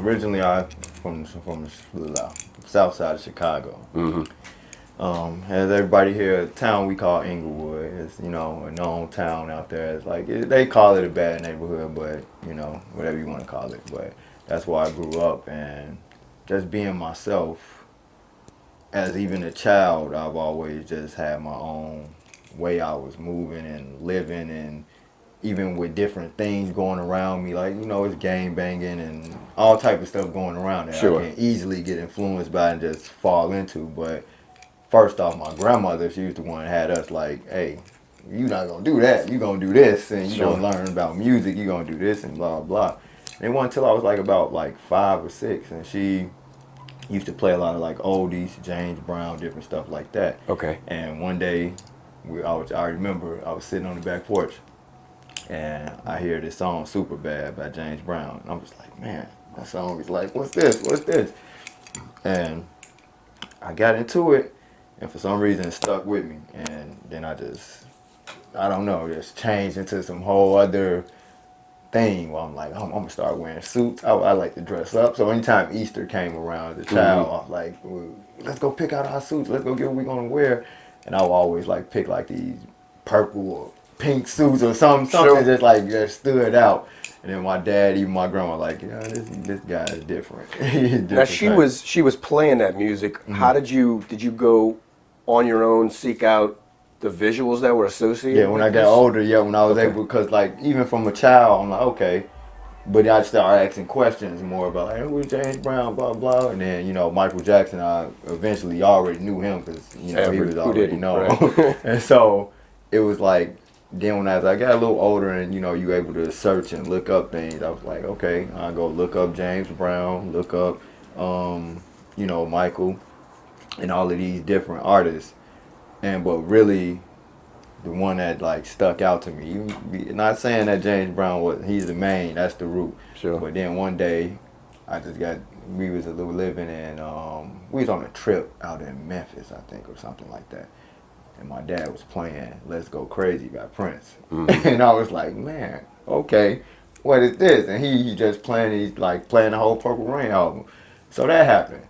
Originally, I from the south side of Chicago. As everybody here, a town we call Inglewood. It's, you know, a known town out there. It's like, they call it a bad neighborhood, but, you know, whatever you want to call it. But that's where I grew up, and just being myself, as even a child, I've always just had my own way I was moving and living, and even with different things going around me, like, you know, it's gang banging and all type of stuff going around that I can easily get influenced by and just fall into. But first off, my grandmother, she was the one that had us like, hey, you're not going to do that. You're going to do this, and you're going to learn about music. You're going to do this, and blah, blah. And it wasn't until I was like about like 5 or 6, and she used to play a lot of like oldies, James Brown, different stuff like that. Okay. And one day, I remember I was sitting on the back porch, and I hear this song, Super Bad, by James Brown. And I'm just like, man, that song is like, what's this? What's this? And I got into it, and for some reason it stuck with me. And then I don't know, just changed into some whole other thing where I'm like, I'm gonna start wearing suits. I like to dress up. So anytime Easter came around as a child, I was like, well, let's go pick out our suits. Let's go get what we're gonna wear. And I would always like pick like these purple or pink suits or something just like just stood out. And then my dad, even my grandma, like, yeah, this guy is different. Now she was playing that music. How did you go on your own, seek out the visuals that were associated? Yeah, when I got older, when I was able, because like even from a child, I'm like, okay, but I started asking questions more about like, who's James Brown, blah blah, and then, you know, Michael Jackson. I eventually already knew him because, you know, he was already known, right? And so it was like, then as I got a little older and, you know, you able to search and look up things, I was like, okay, I go look up James Brown, look up, you know, Michael, and all of these different artists, but really, the one that like stuck out to me, not saying that James Brown he's the main, that's the root. Sure. But then one day, we was living in, we was on a trip out in Memphis, I think, or something like that. And my dad was playing Let's Go Crazy by Prince. And I was like, man, okay, what is this? And he just he's like playing the whole Purple Rain album. So that happened.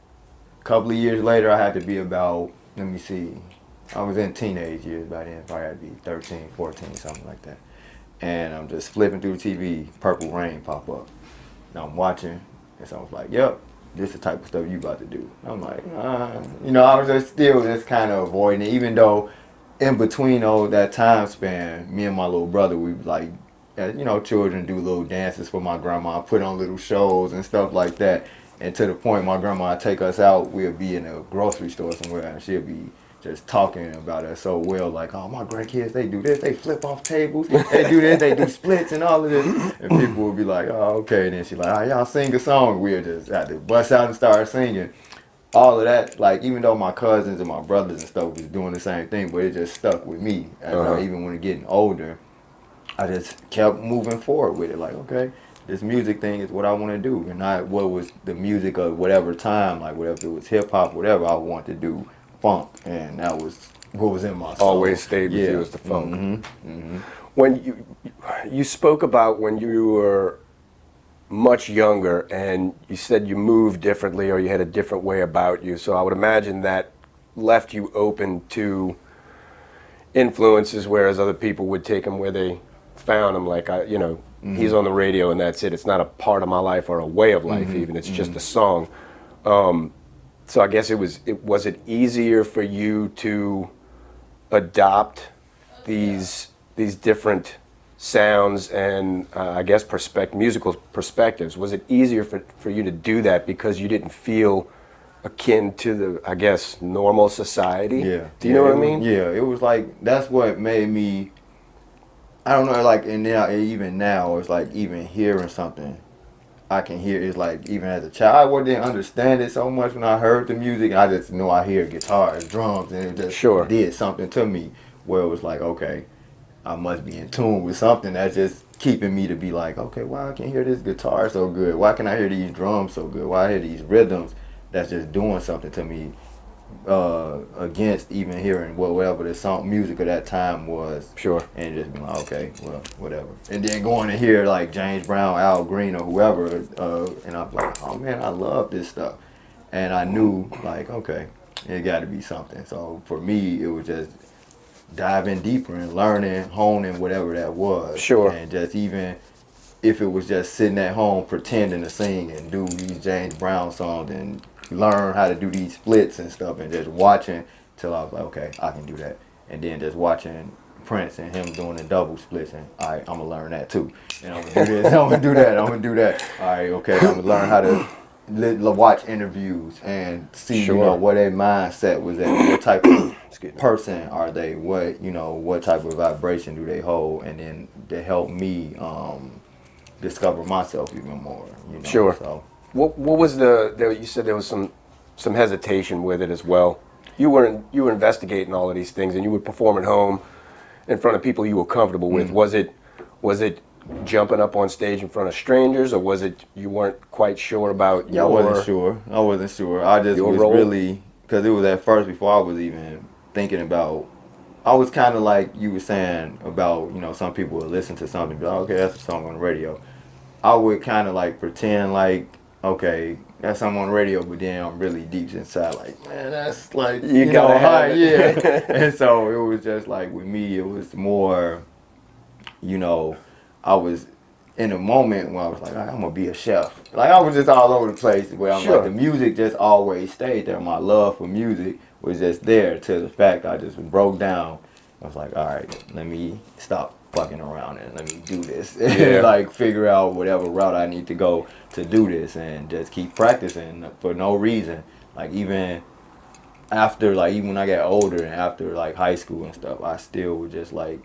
A couple of years later, I had to be about, let me see, I was in teenage years by then, probably had to be 13, 14, something like that. And I'm just flipping through the TV, Purple Rain pop up. And I'm watching, and so I was like, yep, this is the type of stuff you about to do. I'm like, you know, I was just still just kind of avoiding it, even though in between that time span, me and my little brother, we like, you know, children do little dances for my grandma, put on little shows and stuff like that. And to the point my grandma would take us out, we'll be in a grocery store somewhere, and she'll be just talking about us so well, like, oh, my grandkids, they do this, they flip off tables, they do this, they do splits and all of this. And people will be like, oh, okay. And then she's like, oh, y'all sing a song. We'll just have to bust out and start singing. All of that, like, even though my cousins and my brothers and stuff was doing the same thing, but it just stuck with me. Even when getting older, I just kept moving forward with it. Like, okay, this music thing is what I want to do. And not what was the music of whatever time, like whatever it was hip hop, whatever I want to do. Funk, and that was what was in my soul. Always stayed with you as the funk. When you spoke about when you were much younger, and you said you moved differently or you had a different way about you, so I would imagine that left you open to influences, whereas other people would take them where they found them, like, he's on the radio and that's it. It's not a part of my life or a way of life even, it's just a song. So I guess was it easier for you to adopt these different sounds and I guess musical perspectives? Was it easier for you to do that because you didn't feel akin to the, I guess, normal society? Yeah. Do you know what I mean? Yeah, it was like, that's what made me, I don't know, like, and now, even now, it's like even hearing something, I can hear it's like, even as a child, I didn't understand it so much when I heard the music. I just know I hear guitars, drums, and it just did something to me where it was like, okay, I must be in tune with something that's just keeping me to be like, okay, why I can hear this guitar so good? Why can I hear these drums so good? Why I hear these rhythms that's just doing something to me against even hearing whatever the song music of that time was. Sure. And just being like, okay, well, whatever. And then going to hear like James Brown, Al Green, or whoever, and I'm like, oh man, I love this stuff. And I knew like, okay, it got to be something. So for me, it was just diving deeper and learning, honing whatever that was. Sure. And just even if it was just sitting at home pretending to sing and do these James Brown songs and learn how to do these splits and stuff, and just watching till I was like, okay, I can do that. And then just watching Prince and him doing the double splits, and all right, I'm gonna learn that too. And I'm gonna do this, I'm gonna do that, I'm gonna do that. All right, okay, I'm gonna learn how to watch interviews and see, Sure. you know, what their mindset was at, what type of person are they, what, you know, what type of vibration do they hold, and then to help me discover myself even more, you know. Sure. So What was you said there was some hesitation with it as well. You were investigating all of these things, and you would perform at home in front of people you were comfortable with. Was it jumping up on stage in front of strangers, or was it you weren't quite sure about yeah, I wasn't sure. I just was role? really, because it was at first before I was even thinking about, I was kind of like you were saying about, you know, some people would listen to something and be like, okay, that's a song on the radio. I would kind of like pretend like, okay, that's something on the radio, but then I'm really deep inside like, man, that's like, You know, gotta have it. yeah. And so it was just like with me, it was more, you know, I was in a moment where I was like, I'm gonna be a chef. Like I was just all over the place where I'm Sure. like, the music just always stayed there. My love for music was just there, to the fact I just broke down. I was like, all right, let me stop fucking around and let me do this. Yeah. And like figure out whatever route I need to go to do this, and just keep practicing for no reason. Like even after, like even when I got older and after like high school and stuff, I still would just like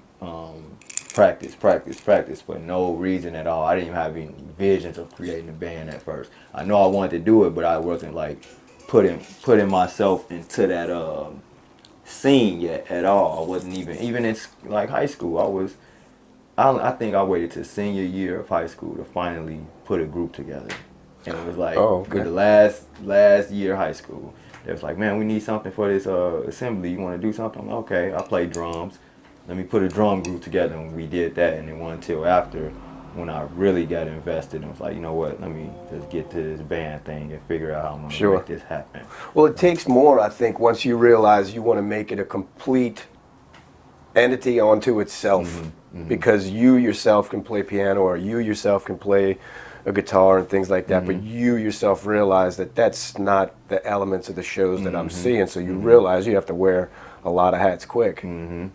practice for no reason at all. I didn't even have any visions of creating a band at first. I know I wanted to do it, but I wasn't like putting myself into that scene yet at all. I wasn't even in like high school. I think I waited to senior year of high school to finally put a group together. And it was like the last year of high school. It was like, man, we need something for this assembly. You want to do something? I'm like, okay, I play drums. Let me put a drum group together, and we did that. And it wasn't until after when I really got invested and was like, you know what, let me just get to this band thing and figure out how I'm going to make this happen. Well, it takes more, I think, once you realize you want to make it a complete entity onto itself, because you yourself can play piano, or you yourself can play a guitar and things like that, but you yourself realize that that's not the elements of the shows that I'm seeing, so you realize you have to wear a lot of hats quick.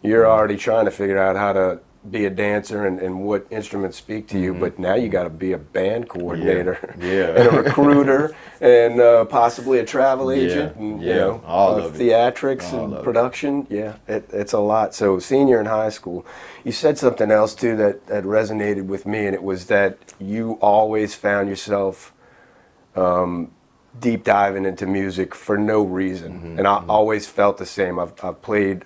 You're already trying to figure out how to be a dancer and what instruments speak to you, but now you got to be a band coordinator and a recruiter and possibly a travel agent and you know, all of theatrics all and of production. It's a lot. So senior in high school, you said something else too that resonated with me, and it was that you always found yourself deep diving into music for no reason, and I always felt the same. I've played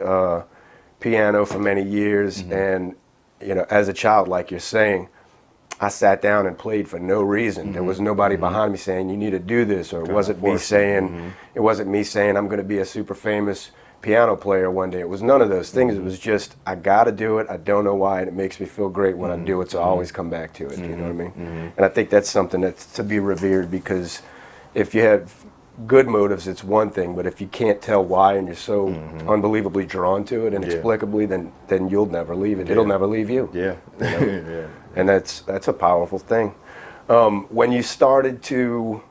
piano for many years, and you know, as a child, like you're saying, I sat down and played for no reason. There was nobody behind me saying you need to do this, or it wasn't me saying I'm going to be a super famous piano player one day. It was none of those things. It was just I got to do it. I don't know why, and it makes me feel great when I do it. So I always come back to it. You know what I mean? And I think that's something that's to be revered, because if you have good motives, it's one thing, but if you can't tell why and you're so unbelievably drawn to it inexplicably, then you'll never leave it. It'll never leave you. Yeah. You know? And that's a powerful thing. When you started to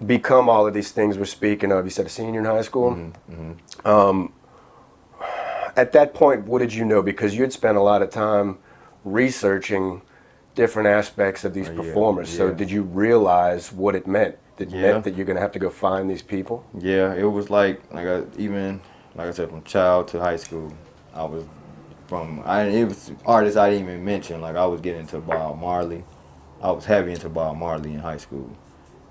become all of these things we're speaking of, you said a senior in high school. At that point, what did you know? Because you had spent a lot of time researching different aspects of these performers. So did you realize what it meant? It meant that you're going to have to go find these people? Yeah, it was like I said, from child to high school, I was it was artists I didn't even mention. Like I was getting into Bob Marley. I was heavy into Bob Marley in high school.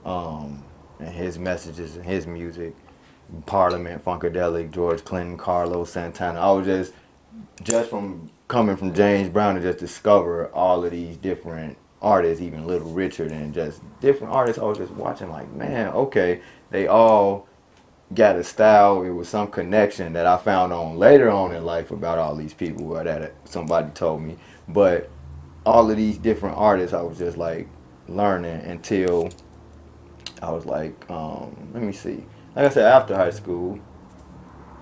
And his messages and his music, Parliament, Funkadelic, George Clinton, Carlos Santana. I was just from coming from James Brown to just discover all of these different artists, even Little Richard, and just different artists. I was just watching like, man, okay, they all got a style. It was some connection that I found on later on in life about all these people that somebody told me. But all of these different artists, I was just like learning until I was like, let me see. Like I said, after high school.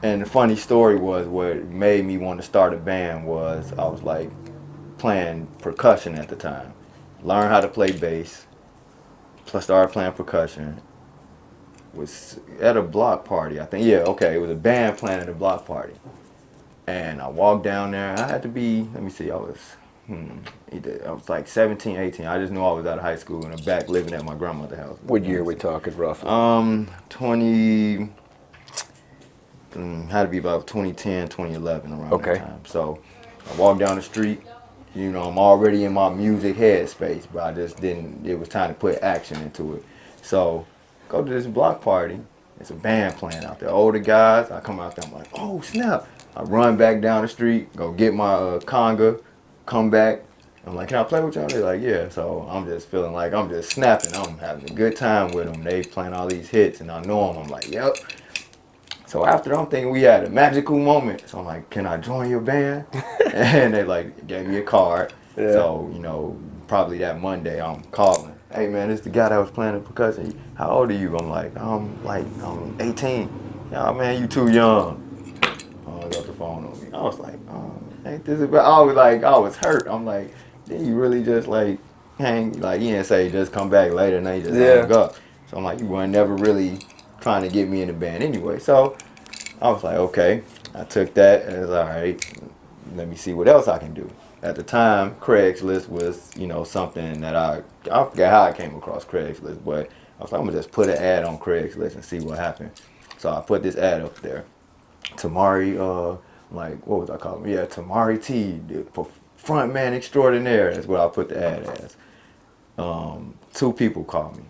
And the funny story was what made me want to start a band was I was like playing percussion at the time. Learned how to play bass. Plus started playing percussion. Was at a block party, I think. Yeah, okay. It was a band playing at a block party. And I walked down there. I had to be, let me see, I was like 17, 18. I just knew I was out of high school and I'm back living at my grandmother's house. What year we talking roughly? 20, had to be about 2010, 2011 around that time. So I walked down the street. You know, I'm already in my music headspace, but I just didn't, it was time to put action into it. So go to this block party. It's a band playing out there. Older guys, I come out there, I'm like, oh snap. I run back down the street, go get my conga, come back. I'm like, can I play with y'all? They're like, yeah. So I'm just feeling like I'm just snapping. I'm having a good time with them. They playing all these hits and I know them. I'm like, yep. So after I'm thinking we had a magical moment. So I'm like, can I join your band? And they like gave me a card. Yeah. So, you know, probably that Monday I'm calling. Hey man, this is the guy that was playing the percussion. How old are you? I'm 18. Yeah, man, you too young. I got the phone on me. I was like, oh, ain't this about? I was hurt. I'm like, did you really just like hang? Like, you didn't say just come back later and then you just hung up. So I'm like, you weren't never really trying to get me in the band anyway. So I was like, okay. I took that as all right. Let me see what else I can do. At the time, Craigslist was, you know, something that I forgot how I came across Craigslist, but I was like, I'm gonna just put an ad on Craigslist and see what happened. So I put this ad up there. Tamarie, what was I calling? Yeah, Tamarie T, the front man extraordinaire. That's what I put the ad as. 2 people called me.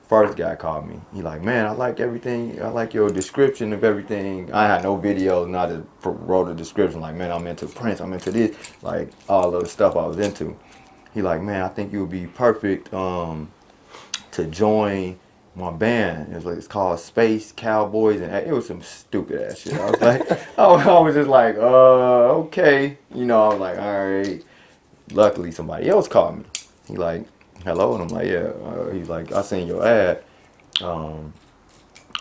First guy called me. He like, man, I like everything. I like your description of everything. I had no videos, and I just wrote a description like, man, I'm into Prince. I'm into this, like all of the stuff I was into. He like, man, I think you would be perfect to join my band. It's called Space Cowboys, and it was some stupid ass shit. I was like, I was just like, okay, you know. I was like, all right. Luckily, somebody else called me. He like, hello, and I'm like, yeah. He's like, I seen your ad.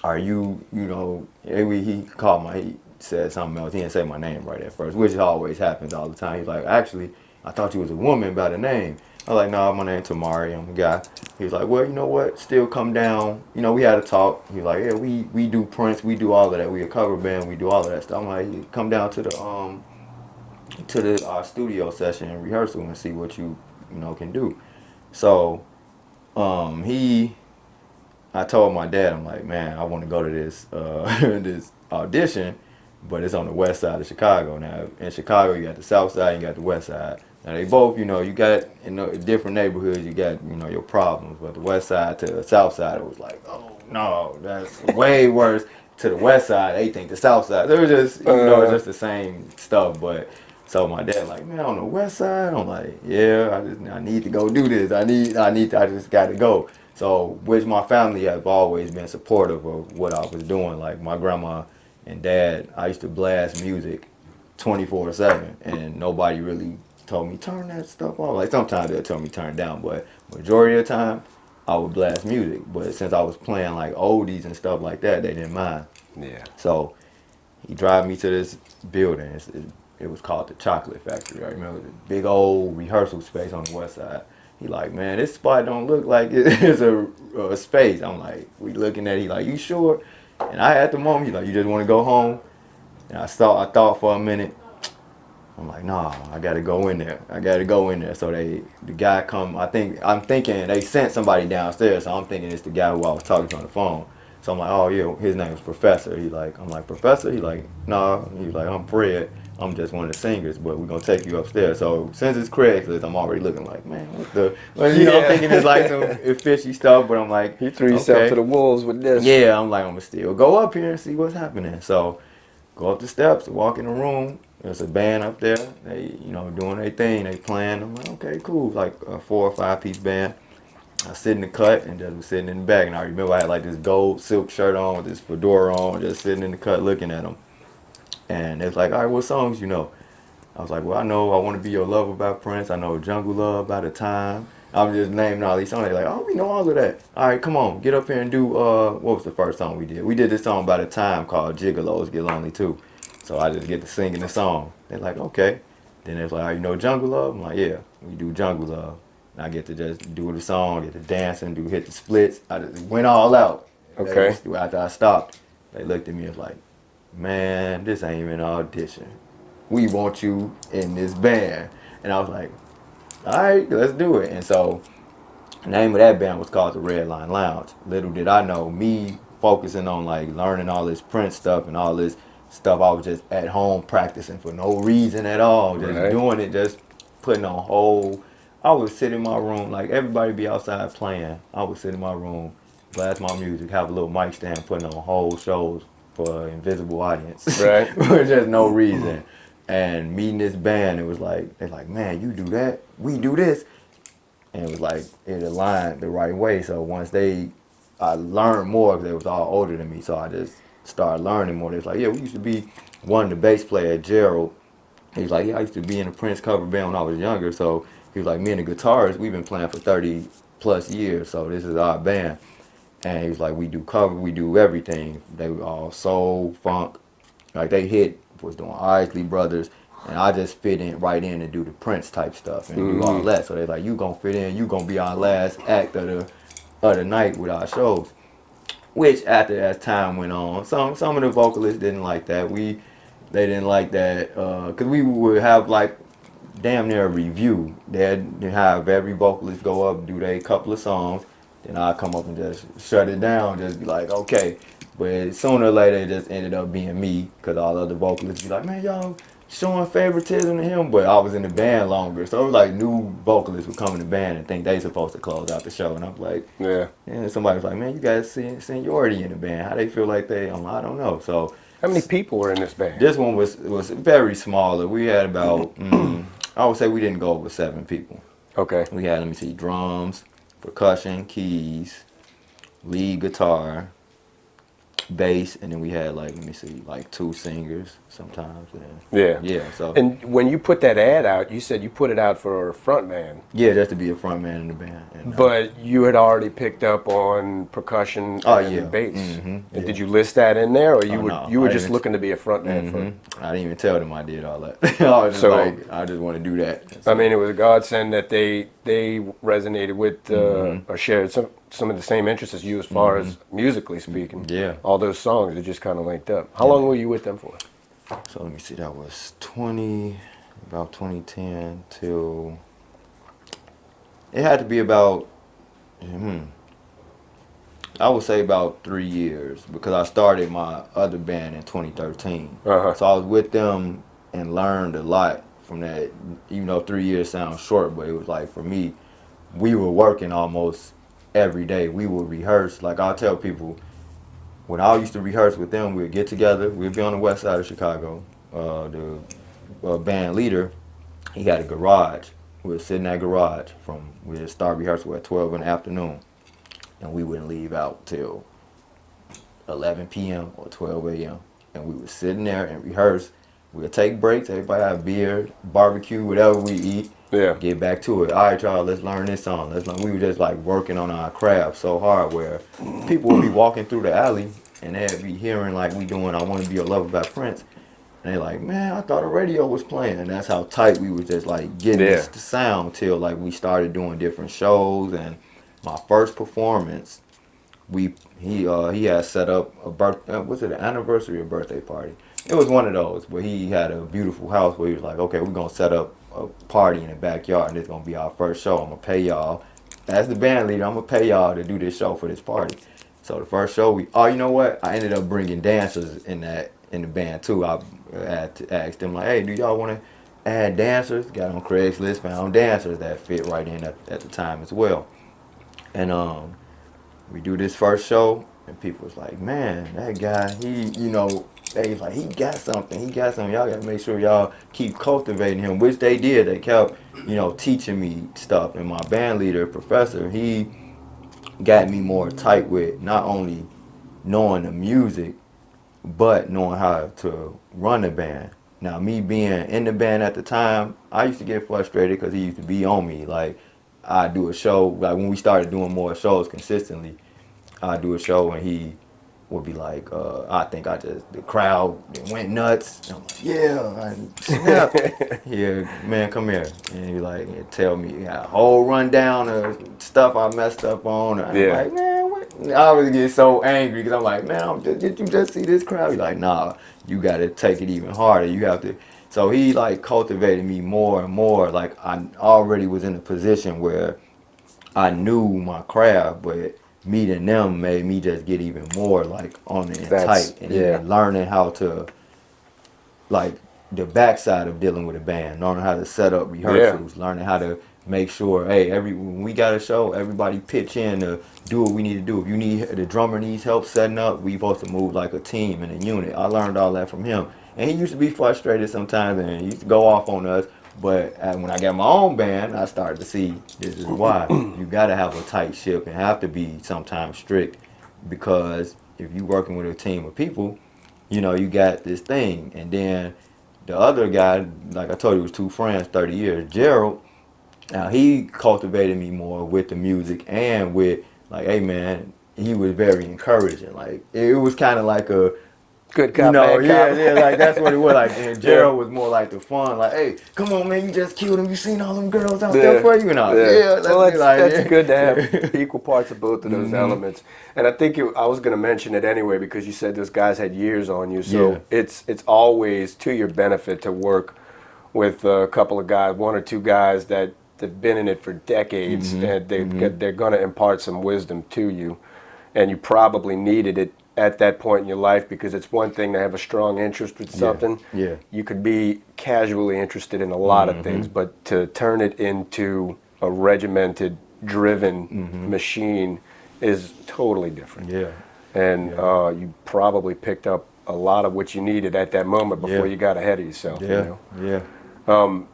Are you, you know? He called he said something else. He didn't say my name right at first, which always happens all the time. He's like, actually, I thought you was a woman by the name. I was like, no, my name's Tamarie. I'm a guy. He was like, well, you know what? Still come down. You know, we had a talk. He was like, yeah, we do Prince. We do all of that. We a cover band. We do all of that stuff. I'm like, come down to our studio session and rehearsal and see what you know can do. So, I told my dad, I'm like, man, I want to go to this this audition, but it's on the west side of Chicago. Now, in Chicago, you got the south side, and you got the west side. Now, they both, you know, you got, you know, different neighborhoods, you got, you know, your problems. But the west side to the south side, it was like, oh, no, that's way worse. To the west side, they think the south side. It was just, you know, it's just the same stuff. But so my dad like, man, on the west side, I'm like, yeah, I need to go do this. I just got to go. So, which my family have always been supportive of what I was doing. Like my grandma and dad, I used to blast music 24/7, and nobody really told me turn that stuff off. Like sometimes they'll tell me turn it down, but majority of the time I would blast music. But since I was playing like oldies and stuff like that, they didn't mind. Yeah. So he drive me to this building. It was called the Chocolate Factory. I remember the big old rehearsal space on the west side. He like, man, this spot don't look like it's a space. I'm like, we looking at it. He like, you sure? And I at the moment, he like, you just want to go home? And I thought for a minute. I'm like, nah, I gotta go in there. So the guy come. I'm thinking they sent somebody downstairs. So I'm thinking it's the guy who I was talking to on the phone. So I'm like, oh yeah, his name is Professor. I'm like, Professor? He like, nah. He's like, I'm Fred. I'm just one of the singers, but we're gonna take you upstairs. So since it's Craigslist, I'm already looking like, man, what the? Well, you know, I'm thinking it's like some fishy stuff, but I'm like, he threw yourself to the wolves with this. Yeah, I'm like, I'm gonna still go up here and see what's happening. So go up the steps, walk in the room. There's a band up there. They, you know, doing their thing. They playing. I'm like, okay, cool. Like a 4 or 5 piece band. I sit in the cut and just was sitting in the back. And I remember I had like this gold silk shirt on with this fedora on, just sitting in the cut looking at them. And it's like, all right, what songs you know? I was like, well, I know I Want to Be Your Lover by Prince. I know Jungle Love by The Time. I was just naming all these songs. They're like, oh, we know all of that. All right, come on, get up here and do, what was the first song we did? We did this song by The Time called Gigolos Get Lonely Too. So I just get to singing the song. They're like, okay. Then they're like, oh, you know Jungle Love? I'm like, yeah, we do Jungle Love. And I get to just do the song, get to dance and hit the splits. I just went all out. Okay. After I stopped, they looked at me and was like, man, this ain't even an audition. We want you in this band. And I was like, all right, let's do it. And so the name of that band was called the Red Line Lounge. Little did I know, me focusing on like learning all this Prince stuff and all this stuff, I was just at home practicing for no reason at all. Just doing it, just putting on whole. I would sit in my room, like everybody be outside playing. I would sit in my room, blast my music, have a little mic stand, putting on whole shows for an invisible audience. Right. For just no reason. And meeting this band, it was like, they're like, man, you do that, we do this. And it was like, it aligned the right way. So once I learned more because they was all older than me. So I just started learning more. They was like, yeah, we used to be one of the bass player, Gerald. He was like, yeah, I used to be in a Prince cover band when I was younger. So he was like, me and the guitarist, we've been playing for 30 plus years. So this is our band. And he was like, we do cover, we do everything. They were all soul, funk. Like they was doing Isley Brothers. And I just fit in right in and do the Prince type stuff and do all that. So they're like, you gonna fit in, you gonna be our last act of the night with our shows. Which after as time went on, some of the vocalists didn't like that. They didn't like that because we would have like damn near a review. They'd have every vocalist go up, do their couple of songs, then I'd come up and just shut it down, just be like, okay. But sooner or later, it just ended up being me because all the other vocalists be like, man, y'all showing favoritism to him. But I was in the band longer, so it was like new vocalists would come in the band and think they supposed to close out the show, and I'm like, yeah. And somebody was like, man, you guys see seniority in the band. How they feel like I don't know. So how many people were in this band? This one was very smaller. We had about I would say we didn't go over 7 people. Okay. We had, let me see, drums, percussion, keys, lead guitar, bass, and then we had like, let me see, like 2 singers sometimes. Yeah. So. And when you put that ad out, you said you put it out for a front man. Yeah, just to be a front man in the band. And, but you had already picked up on percussion and bass. Mm-hmm, and did you list that in there, or you were just looking to be a front man? I didn't even tell them I did all that. I was just like, I just want to do that. So. I mean, it was a godsend that they resonated with or shared some of the same interests as you as far as musically speaking. Yeah. All those songs, they just kind of linked up. How long were you with them for? So let me see, that was about 2010 till, it had to be about, I would say about 3 years, because I started my other band in 2013. So I was with them and learned a lot from that, even though 3 years sounds short, but it was like, for me, we were working almost every day. We would rehearse. Like I'll tell people, when I used to rehearse with them, we'd get together. We'd be on the west side of Chicago. The band leader, he had a garage. We would sit in that garage we'd start rehearsal at 12 in the afternoon. And we wouldn't leave out till 11 p.m. or 12 a.m. And we would sit in there and rehearse. We'd take breaks. Everybody have beer, barbecue, whatever we eat. Yeah. Get back to it. All right, y'all, let's learn this song. We were just like working on our craft so hard where people would be walking through the alley and they'd be hearing like we doing I Want to Be Your Lover by Prince. And they're like, man, I thought the radio was playing. And that's how tight we was just like getting this sound till like we started doing different shows. And my first performance, he had set up was it an anniversary or birthday party? It was one of those where he had a beautiful house where he was like, okay, we're going to set up a party in the backyard and it's going to be our first show. I'm going to pay y'all. As the band leader, I'm going to pay y'all to do this show for this party. So the first show, you know what? I ended up bringing dancers in the band too. I had to ask them like, hey, do y'all want to add dancers? Got on Craigslist, found dancers that fit right in at the time as well. And we do this first show and people was like, man, that guy, they was like, he got something. Y'all got to make sure y'all keep cultivating him, which they did. They kept, teaching me stuff. And my band leader, professor, he got me more tight with not only knowing the music, but knowing how to run a band. Now, me being in the band at the time, I used to get frustrated because he used to be on me. Like, I do a show, like when we started doing more shows consistently, I do a show and he would be like, I think the crowd went nuts. And I'm like, yeah, and snap. Yeah, man, come here. And he like, he'd tell me a whole rundown of stuff I messed up on. And I'm Yeah. like, man, what? I always get so angry because I'm like, man, did you just see this crowd? He's like, nah, you got to take it even harder. You have to. So he like cultivated me more and more. Like I already was in a position where I knew my craft, but meeting them made me just get even more like on it and That's, tight, and yeah. even learning how to like the backside of dealing with a band, learning how to set up rehearsals, learning how to make sure, hey, when we got a show, everybody pitch in to do what we need to do. If you need the drummer needs help setting up, we supposed to move like a team and a unit. I learned all that from him, and he used to be frustrated sometimes, and he used to go off on us. But when I got my own band, I started to see this is why you got to have a tight ship and have to be sometimes strict, because if you're working with a team of people, you got this thing. And then the other guy, like I told you, was two friends, 30 years, Gerald. Now he cultivated me more with the music and with like, hey man, he was very encouraging. Like it was kind of like a, Good cop, bad cop. yeah, like that's what it was. Like, and Yeah. Gerald was more like the fun, like, hey, come on, man, you just killed him. You seen all them girls out there Yeah, for you, and all. yeah. Yeah, Well, let's be like, that's yeah. good to have equal parts of both of those elements. And I think I was going to mention it anyway because you said those guys had years on you. So Yeah. it's always to your benefit to work with a couple of guys, one or two guys that have been in it for decades, and they're going to impart some wisdom to you. And you probably needed it at that point in your life, because it's one thing to have a strong interest with something. Yeah. You could be casually interested in a lot of things, but to turn it into a regimented, driven machine is totally different. Yeah. And you probably picked up a lot of what you needed at that moment before Yeah. you got ahead of yourself. Yeah. You Yeah. know?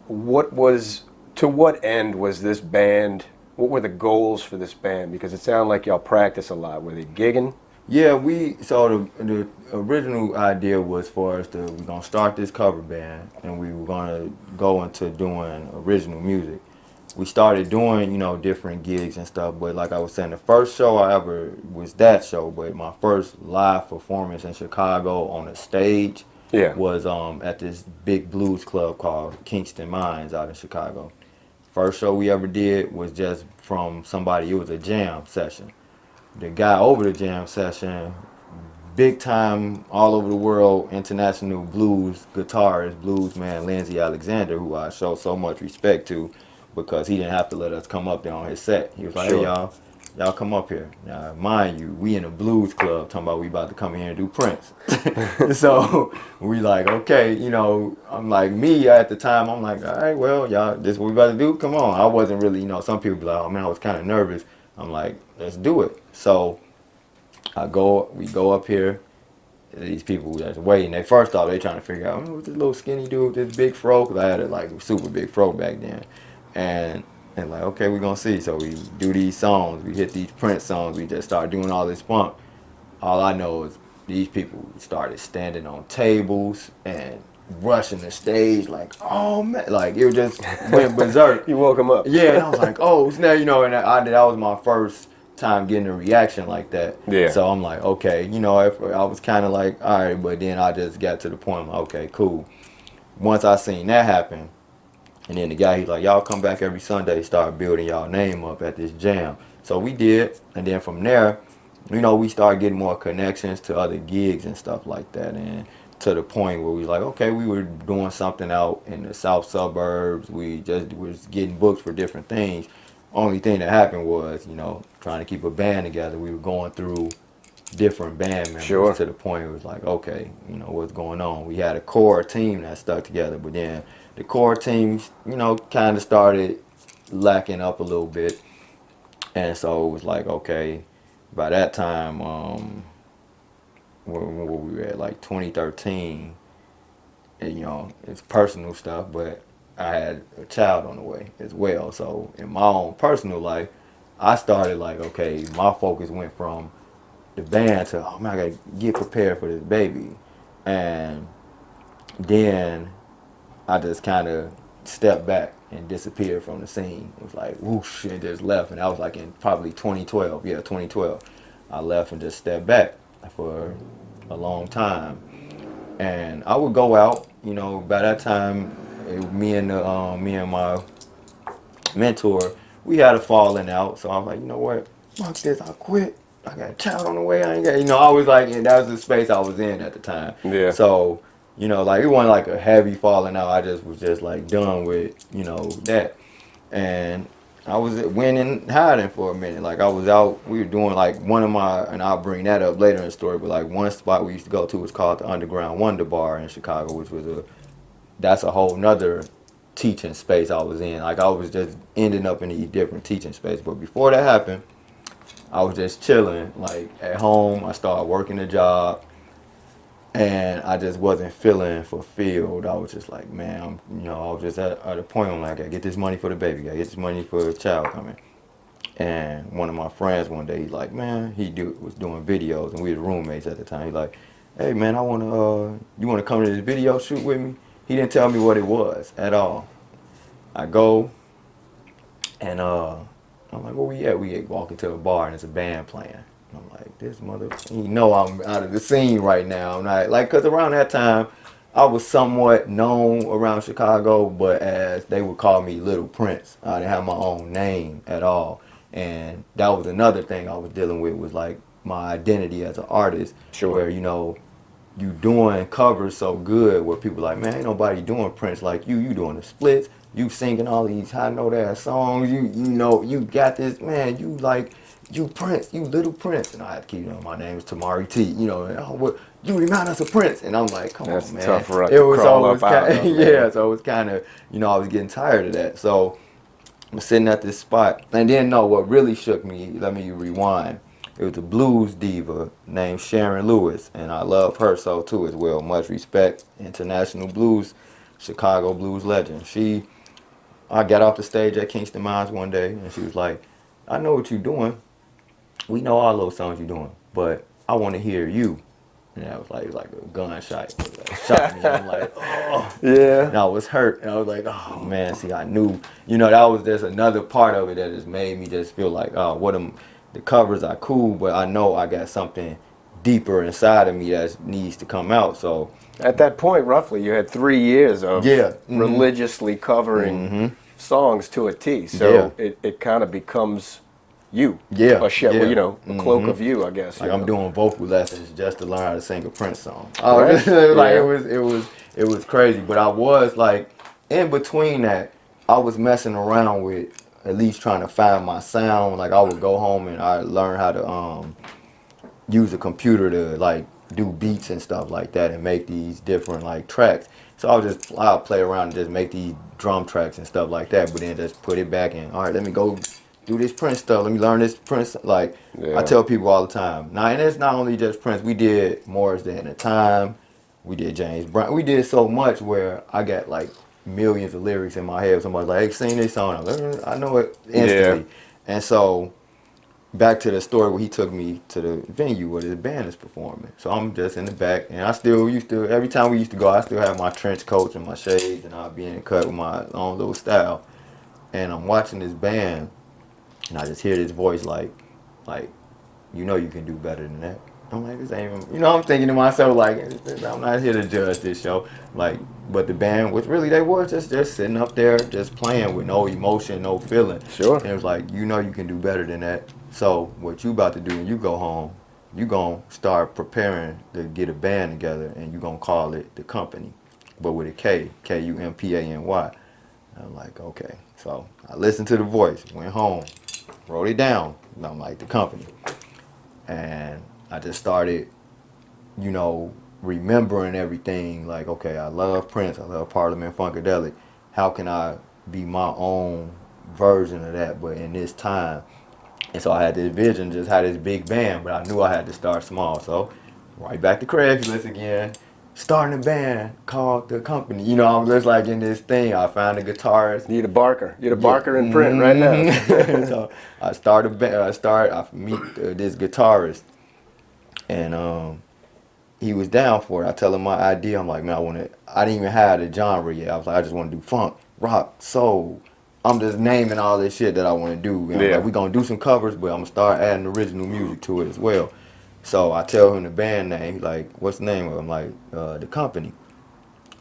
To what end was this band? What were the goals for this band? Because it sounded like y'all practice a lot. Were they gigging? Yeah, so the original idea was for us we're gonna start this cover band, and we were gonna go into doing original music. We started doing, different gigs and stuff, but like I was saying, the first show I ever was that show, but my first live performance in Chicago on a stage was at this big blues club called Kingston Mines out in Chicago. First show we ever did was just from somebody, it was a jam session. The guy over the jam session, big time, all over the world, international blues guitarist, blues man, Lindsey Alexander, who I show so much respect to, because he didn't have to let us come up there on his set. He was like, hey y'all come up here. Now, mind you, we in a blues club talking about we about to come in here and do Prince. So we like, okay, I'm like, me at the time, I'm like, all right, well, y'all, this is what we about to do? Come on. I wasn't really, some people be like, oh man, I was kind of nervous. I'm like, let's do it. So we go up here. These people that's waiting. They first off, they trying to figure out what's this little skinny dude with this big fro, because I had a super big fro back then, and like, okay, we gonna see. So we do these songs, we hit these Prince songs, we just start doing all this funk. All I know is these people started standing on tables and rushing the stage, like, oh man, like it just went berserk. You woke them up. Yeah, and I was like, oh snap, and that was my first time getting a reaction like that. Yeah. So I'm like, okay, I was kind of like, all right, but then I just got to the point, I'm like, okay, cool. Once I seen that happen, and then the guy, he's like, y'all come back every Sunday, start building y'all name up at this jam. So we did, and then from there, we started getting more connections to other gigs and stuff like that, and to the point where we like, okay, we were doing something out in the south suburbs. We just was getting booked for different things. Only thing that happened was, trying to keep a band together. We were going through different band members to the point it was like, okay, what's going on? We had a core team that stuck together, but then the core team, kind of started lacking up a little bit. And so it was like, okay, by that time, when we were at like 2013, and, it's personal stuff, but I had a child on the way as well. So in my own personal life, I started like, okay, my focus went from the band to, oh man, I gotta get prepared for this baby. And then I just kind of stepped back and disappeared from the scene. It was like whoosh and just left. And I was like in probably 2012. Yeah, 2012. I left and just stepped back for a long time. And I would go out. You know, by that time, me and my mentor, we had a falling out. So I was like, you know what? Fuck this. I quit. I got a child on the way. I ain't got. You know, I was like, and that was the space I was in at the time. Yeah. So you know, like it wasn't like a heavy falling out. I just was just like done with, you know, that. And I was winning, hiding for a minute. Like I was out, we were doing like one of my, and I'll bring that up later in the story, but like one spot we used to go to was called the Underground Wonder Bar in Chicago, which was that's a whole nother teaching space I was in. Like I was just ending up in these different teaching space. But before that happened, I was just chilling, like at home. I started working a job. And I just wasn't feeling fulfilled. I was just like, man, you know, I was just at a point where I'm like, I gotta get this money for the baby, I gotta get this money for the child coming. And one of my friends one day, he's like, man, was doing videos, and we were roommates at the time. He's like, hey man, you wanna come to this video shoot with me? He didn't tell me what it was at all. I go, and I'm like, where we at? We walk into a bar, and it's a band playing. I'm like, this mother, you know, I'm out of the scene right now. I'm not, like, cause around that time, I was somewhat known around Chicago, but as they would call me Little Prince. I didn't have my own name at all. And that was another thing I was dealing with, was like my identity as an artist. Sure. Where, you know, you doing covers so good where people like, man, ain't nobody doing Prince like you. You doing the splits, you singing all these high note ass songs. You know, you got this, man, you like, you Prince, you Little Prince. And I had to keep, you know, my name is Tamarie T, you know, and, oh, what, you remind us of Prince. And I'm like, come That's on, man. tough rut It to was crawl always up out kind of, of, yeah, so it was kind of, you know, I was getting tired of that. So I'm sitting at this spot. And then, no, what really shook me, let me rewind. It was a blues diva named Sharon Lewis, and I love her so too as well. Much respect, international blues, Chicago blues legend. I got off the stage at Kingston Mines one day, and she was like, I know what you're doing. We know all those songs you're doing, but I want to hear you. And I was like, it was like a gunshot. It was like, shot me. I'm like, oh. Yeah. And I was hurt. And I was like, oh man, see, I knew. You know, that was just another part of it that just made me just feel like, oh, the covers are cool, but I know I got something deeper inside of me that needs to come out. So At that point, roughly, you had 3 years of yeah, religiously covering songs to a T. So it kind of becomes you. Yeah. You know, a cloak of you, I guess. Like you I'm know. doing vocal lessons just to learn how to sing a Prince song. Right. Like Yeah. it was crazy. But I was like, in between that, I was messing around with at least trying to find my sound. Like I would go home and I learn how to use a computer to like do beats and stuff like that and make these different like tracks. So I'll play around and just make these drum tracks and stuff like that, but then just put it back in. All right, let me go do this Prince stuff. Let me learn this Prince. Like I tell people all the time. Now, and it's not only just Prince. We did Morris Day in the Time. We did James Brown. We did so much where I got like millions of lyrics in my head. Somebody's like, hey, sing this song. I know it instantly. And so back to the story where he took me to the venue where the band is performing. So I'm just in the back, and I still used to, every time we used to go, I still have my trench coats and my shades, and I'll be in the cut with my own little style. And I'm watching this band, and I just hear this voice like, you know you can do better than that. I'm like, this ain't even, you know, I'm thinking to myself, like, I'm not here to judge this show. Like, but the band was really, they were just sitting up there, just playing with no emotion, no feeling. Sure. And it was like, you know you can do better than that. So what you about to do when you go home, you gonna start preparing to get a band together, and you gonna call it The Company, but with a K, Kumpany. I'm like, okay. So I listened to the voice, went home, wrote it down, and I'm like, The Company. And I just started, you know, remembering everything. Like, okay, I love Prince, I love Parliament Funkadelic. How can I be my own version of that, but in this time? And so I had this vision, just had this big band, but I knew I had to start small. So right back to Craigslist again. starting a band called The Company. You know, I'm just like in this thing. I found a guitarist. You're the Barker. You're the Barker in print right now. So I started. I meet this guitarist, and he was down for it. I tell him my idea. I'm like, man, I didn't even have the genre yet. I was like, I just want to do funk, rock, soul. I'm just naming all this shit that I want to do. And I'm Yeah. like, we gonna do some covers, but I'm gonna start adding original music to it as well. So I tell him the band name. He's like, what's the name of it? I'm like, The Company.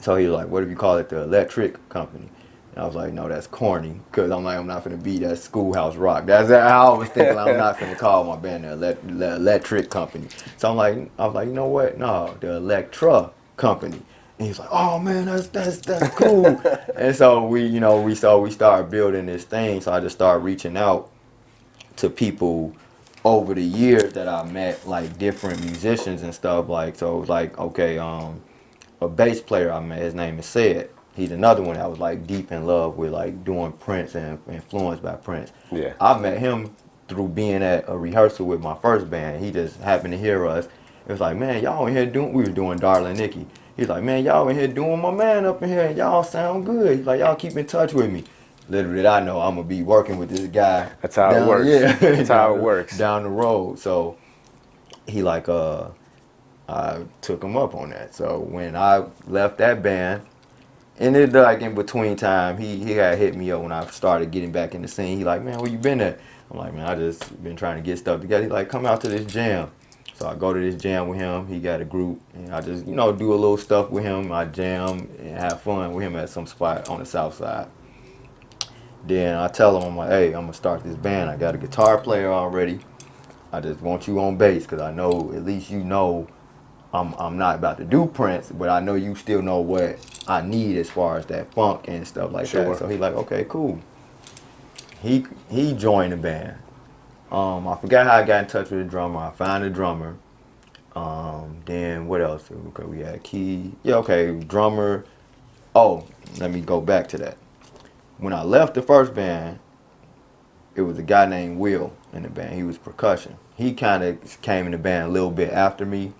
So he was like, what if you call it The Electric Company? And I was like, no, that's corny. Because I'm like, I'm not going to be that schoolhouse rock. That's how I was thinking. Like, I'm not going to call my band the Electric Company. So I was like, you know what? No, The Electra Company. And he's like, oh man, that's cool. And so we started building this thing. So I just started reaching out to people over the years that I met, like different musicians and stuff. Like, so it was like, okay, a bass player I met, his name is Sid. He's another one that was like deep in love with like doing Prince and influenced by Prince. Yeah. I met him through being at a rehearsal with my first band. He just happened to hear us. It was like, man, y'all in here we was doing Darling Nikki. He's like, man, y'all in here doing my man up in here and y'all sound good. He's like, y'all keep in touch with me. Little did I know I'm gonna be working with this guy. That's how it works. Yeah, That's how it works. Down the road. So he like I took him up on that. So when I left that band, and it like in between time, he had hit me up when I started getting back in the scene. He like, man, where you been at? I'm like, man, I just been trying to get stuff together. He like, come out to this jam. So I go to this jam with him. He got a group, and I just do a little stuff with him. I jam and have fun with him at some spot on the south side. Then I tell him, I'm like, hey, I'm gonna start this band. I got a guitar player already. I just want you on bass because I know at least I'm not about to do Prince, but I know you still know what I need as far as that funk and stuff like that. So he like, okay, cool. He joined the band. I forgot how I got in touch with the drummer. I found a drummer. Then what else? Okay, we had key. Yeah, okay, drummer. Oh, let me go back to that. When I left the first band, it was a guy named Will in the band. He was percussion. He kind of came in the band a little bit after me.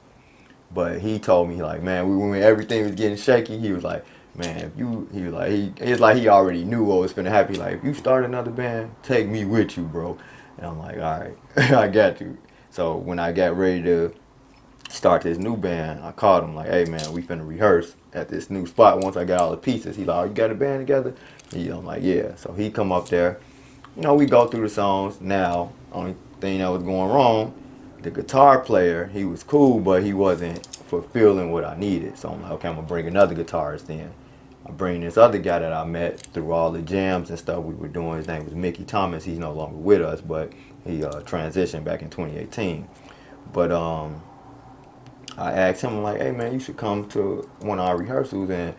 But he told me, like, man, when everything was getting shaky, he was like, man, it's like he already knew what was finna happen. Like, if you start another band, take me with you, bro. And I'm like, all right, I got you. So when I got ready to start this new band, I called him like, hey, man, we finna rehearse at this new spot once I got all the pieces. He like, oh, you got a band together? I'm like, yeah. So he come up there. We go through the songs. Now, only thing that was going wrong, the guitar player, he was cool, but he wasn't fulfilling what I needed. So I'm like, okay, I'm gonna bring another guitarist in. I bring this other guy that I met through all the jams and stuff we were doing. His name was Mickey Thomas. He's no longer with us, but he transitioned back in 2018. But I asked him, I'm like, hey man, you should come to one of our rehearsals and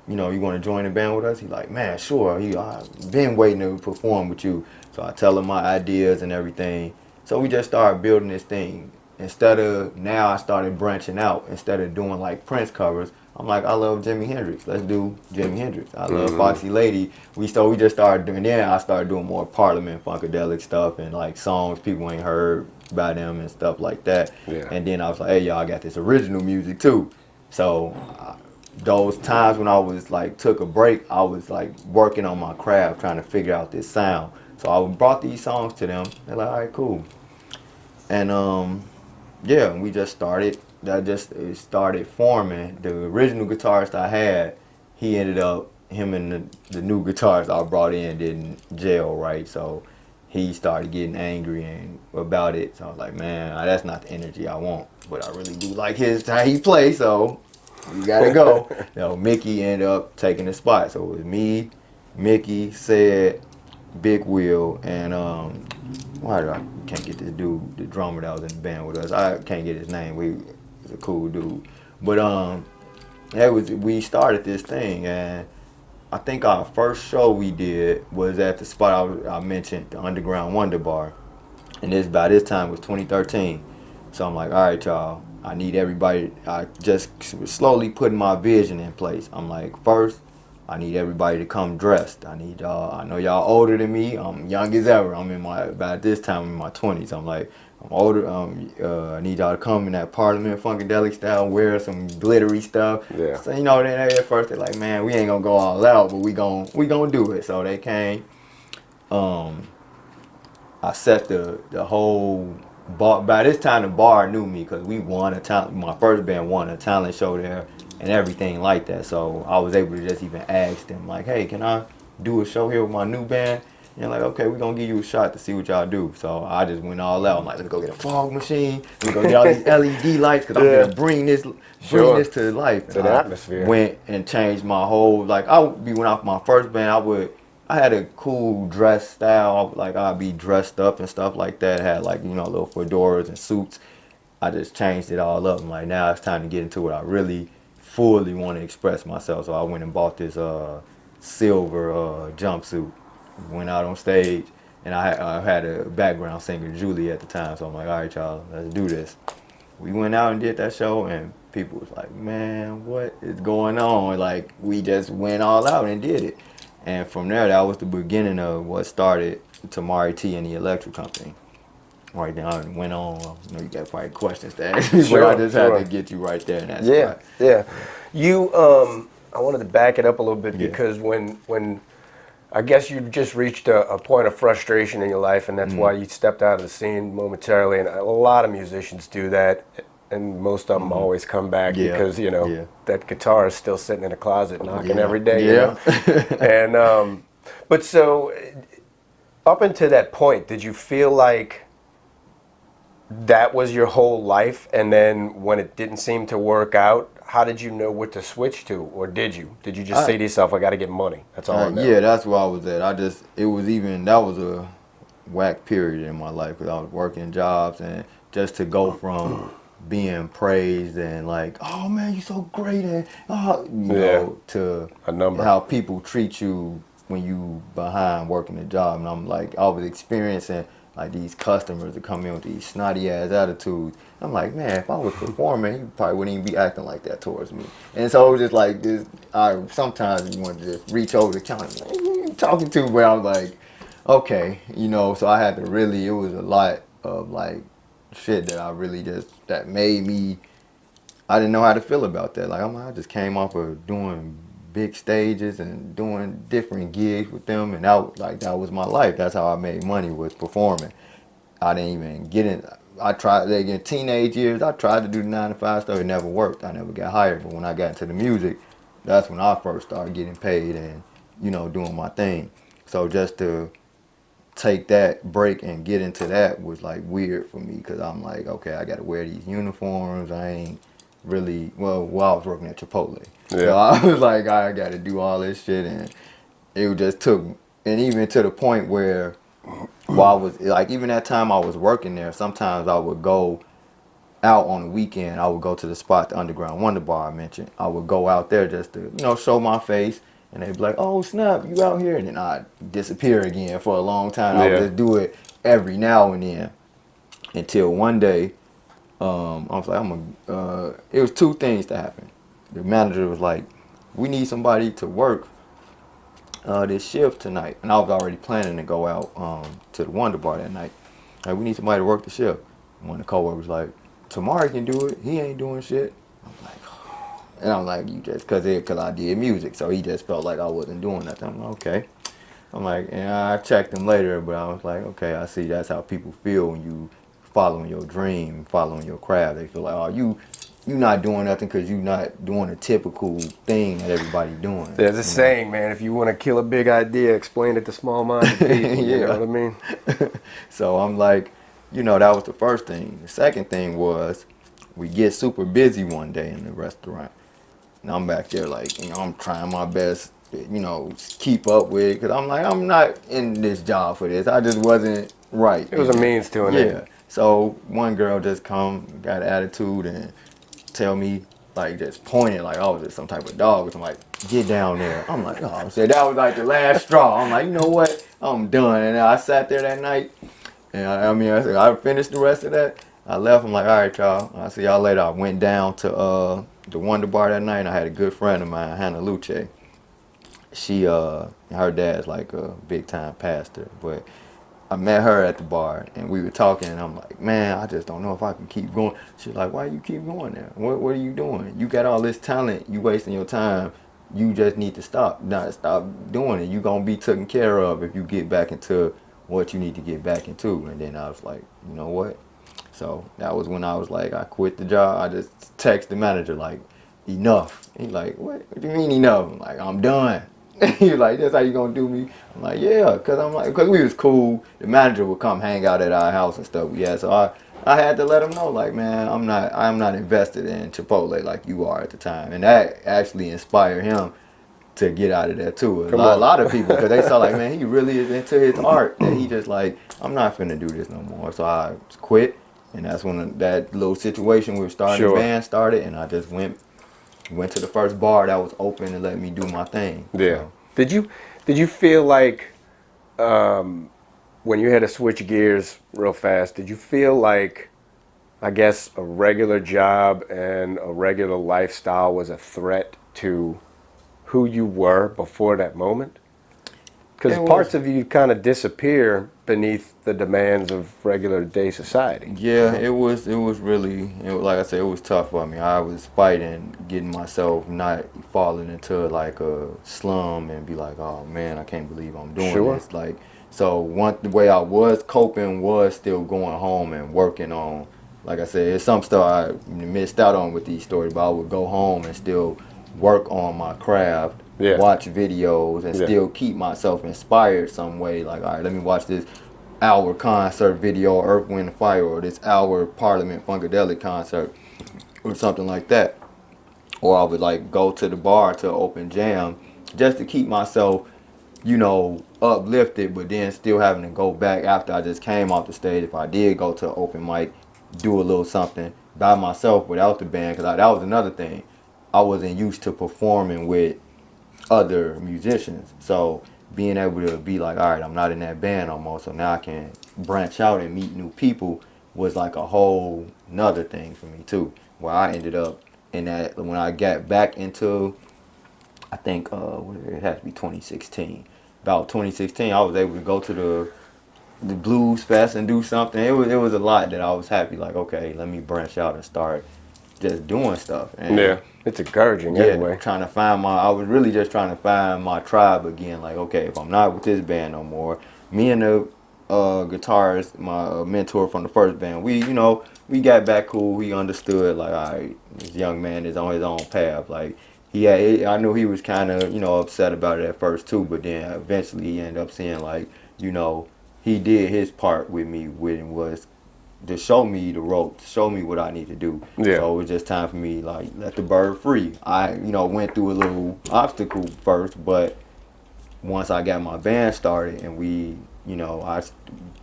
you want to join the band with us? He's like, man, sure. I've been waiting to perform with you. So I tell him my ideas and everything. So we just started building this thing. Now I started branching out. Instead of doing like Prince covers, I'm like, I love Jimi Hendrix. Let's do Jimi Hendrix. I love Foxy Lady. We just started doing, then I started doing more Parliament Funkadelic stuff and like songs people ain't heard by them and stuff like that. Yeah. And then I was like, hey y'all, I got this original music too. So those times when I was like took a break, I was like working on my craft, trying to figure out this sound. So I brought these songs to them. They're like, all right, cool. And yeah, we just started. It started forming. The original guitarist I had, he ended up, him and the new guitarist I brought in didn't gel right. So he started getting angry about it. So I was like, man, that's not the energy I want. But I really do like how he plays. So we gotta go. Mickey ended up taking the spot. So it was me, Mickey, Sid, Big Wheel, and I can't get this dude, the drummer that was in the band with us. I can't get his name. He's a cool dude. But we started this thing, and I think our first show we did was at the spot I mentioned, the Underground Wonder Bar. And by this time was 2013. So I'm like, all right, y'all, I need everybody. I just slowly putting my vision in place. I'm like, first, I need everybody to come dressed. I need y'all. I know y'all older than me. I'm young as ever. By this time I'm in my 20s. I'm like, I'm older. I need y'all to come in that Parliament Funkadelic style, wear some glittery stuff. Yeah. So, you know, then at first they're like, man, we ain't gonna go all out, but we gonna do it. So they came. I set the whole bar. By this time, the bar knew me because we won a talent. My first band won a talent show there and everything like that. So I was able to just even ask them like, "Hey, can I do a show here with my new band?" And they're like, "Okay, we're gonna give you a shot to see what y'all do." So I just went all out. I'm like, "Let's go get a fog machine. Let's go get all these LED lights because I'm Yeah. gonna bring this Sure. to life." It's an And I atmosphere. went and changed my whole like. I would be when off my first band. I had a cool dress style. Like I'd be dressed up and stuff like that. Had like, you know, little fedoras and suits. I just changed it all up. I'm like, now it's time to get into it. I really fully want to express myself. So I went and bought this silver jumpsuit. Went out on stage, and I had a background singer, Julie, at the time. So I'm like, all right, y'all, let's do this. We went out and did that show, and people was like, man, what is going on? Like, we just went all out and did it. And from there, that was the beginning of what started Tamarie T and the Electric Company. Right now, and went on. You know, you got probably questions to ask me, Sure, but I just had sure. to get you right there in that Yeah, spot. yeah. You, I wanted to back it up a little bit Yeah. because when I guess you just reached a point of frustration in your life, and that's why you stepped out of the scene momentarily. And a lot of musicians do that, and most of them always come back Yeah, because you know yeah. that guitar is still sitting in the closet knocking Yeah, every day. yeah. You know, and but so up until that point, did you feel like that was your whole life, and then when it didn't seem to work out, how did you know what to switch to, or did you just say to yourself, I got to get money, that's all I know? Yeah, that's where I was at. That was a whack period in my life because I was working jobs, and just to go from being praised and like, oh man, you so great, and Yeah. to A number. how people treat you when you behind working a job. And I'm like, I was experiencing like these customers that come in with these snotty ass attitudes. I'm like, man, if I was performing, you probably wouldn't even be acting like that towards me. And so it was just like this. I sometimes you want to just reach over the counter, like, who you talking to? But I was like, okay, you know. So I had to really. It was a lot of like shit that I really that made me. I didn't know how to feel about that. Like I just came off of doing big stages and doing different gigs with them, and that was my life. That's how I made money, was performing. I didn't even get in. I tried like in teenage years. I tried to do the 9 to 5 stuff. It never worked. I never got hired. But when I got into the music, that's when I first started getting paid and doing my thing. So just to take that break and get into that was like weird for me because I'm like, okay, I got to wear these uniforms. I ain't really while I was working at Chipotle. Yeah. So I was like, I got to do all this shit, and it just took, and even to the point where while I was like, even that time I was working there, sometimes I would go out on the weekend. I would go to the spot, the Underground Wonder Bar I mentioned. I would go out there just to show my face. And they'd be like, oh, snap, you out here? And then I'd disappear again for a long time. I would just do it every now and then until one day, I was like, it was two things that happened. The manager was like, we need somebody to work this shift tonight. And I was already planning to go out to the Wonder Bar that night. Like, we need somebody to work the shift. One of the coworkers was like, Tamarie can do it. He ain't doing shit. I'm like, and I'm like, you just, cause I did music, so he just felt like I wasn't doing nothing. I'm like, okay. I'm like, and I checked him later, but I was like, okay, I see that's how people feel when you following your dream, following your craft. They feel like, oh, you not doing nothing because you not doing a typical thing that everybody doing. There's a saying, man, if you want to kill a big idea, explain it to small-minded people, you know what I mean? So I'm like, that was the first thing. The second thing was we get super busy one day in the restaurant. And I'm back there like, I'm trying my best to, keep up with it. Because I'm like, I'm not in this job for this. I just wasn't right. It was a means to an end. Yeah. So one girl just got an attitude and tell me, like, just pointed like I was just some type of dog. So I'm like, get down there. I'm like, oh, so that was like the last straw. I'm like, you know what? I'm done. And I sat there that night. And I finished the rest of that. I left. I'm like, all right, y'all. I'll see y'all later. I went down to the Wonder Bar that night. And I had a good friend of mine, Hannah Luce. She, her dad's like a big time pastor, but I met her at the bar and we were talking and I'm like, man, I just don't know if I can keep going. She's like, why you keep going there? What are you doing? You got all this talent, you wasting your time. You just need to stop doing it. You gonna be taken care of if you get back into what you need to get back into. And then I was like, you know what? So that was when I was like, I quit the job. I just text the manager like, enough. He's like, what do you mean enough? I'm like, I'm done. He's like, that's how you gonna do me? I'm like, yeah, cause we was cool. The manager would come hang out at our house and stuff. Yeah, so I had to let him know, like, man, I'm not invested in Chipotle like you are at the time, and that actually inspired him to get out of there too. A lot of people, because they saw like, man, he really is into his art. That he just like, I'm not finna do this no more. So I quit, and that's when that little situation we were starting the band started, and I just went to the first bar that was open and let me do my thing. Yeah. So. Did you feel like when you had to switch gears real fast, did you feel like, I guess, a regular job and a regular lifestyle was a threat to who you were before that moment? Because parts of you kind of disappear beneath the demands of regular day society. Yeah, it was really, like I said, it was tough for me. I was fighting, getting myself not falling into like a slum and be like, oh man, I can't believe I'm doing this. Like, so the way I was coping was still going home and working on, like I said, it's some stuff I missed out on with these stories, but I would go home and still work on my craft, watch videos, and still keep myself inspired some way. Like, all right, let me watch this hour concert video, Earth, Wind, and Fire, or this hour Parliament Funkadelic concert, or something like that. Or I would like go to the bar to open jam just to keep myself, uplifted, but then still having to go back after I just came off the stage. If I did go to open mic, do a little something by myself without the band, because that was another thing. I wasn't used to performing with other musicians. So being able to be like, all right, I'm not in that band no more, so now I can branch out and meet new people was like a whole nother thing for me too. Where I ended up in that, when I got back into, I think it had to be 2016. About 2016, I was able to go to the Blues Fest and do something. It was a lot that I was happy, like, okay, let me branch out and start just doing stuff. And it's encouraging anyway. I was really just trying to find my tribe again. Like, okay, if I'm not with this band no more, me and the guitarist, my mentor from the first band, we got back cool. We understood, like, all right, this young man is on his own path. Like, I knew he was kind of, upset about it at first too, but then eventually he ended up seeing, like, he did his part with me when was to show me the ropes, show me what I need to do. Yeah. So it was just time for me, like, let the bird free. I, went through a little obstacle first, but once I got my band started and I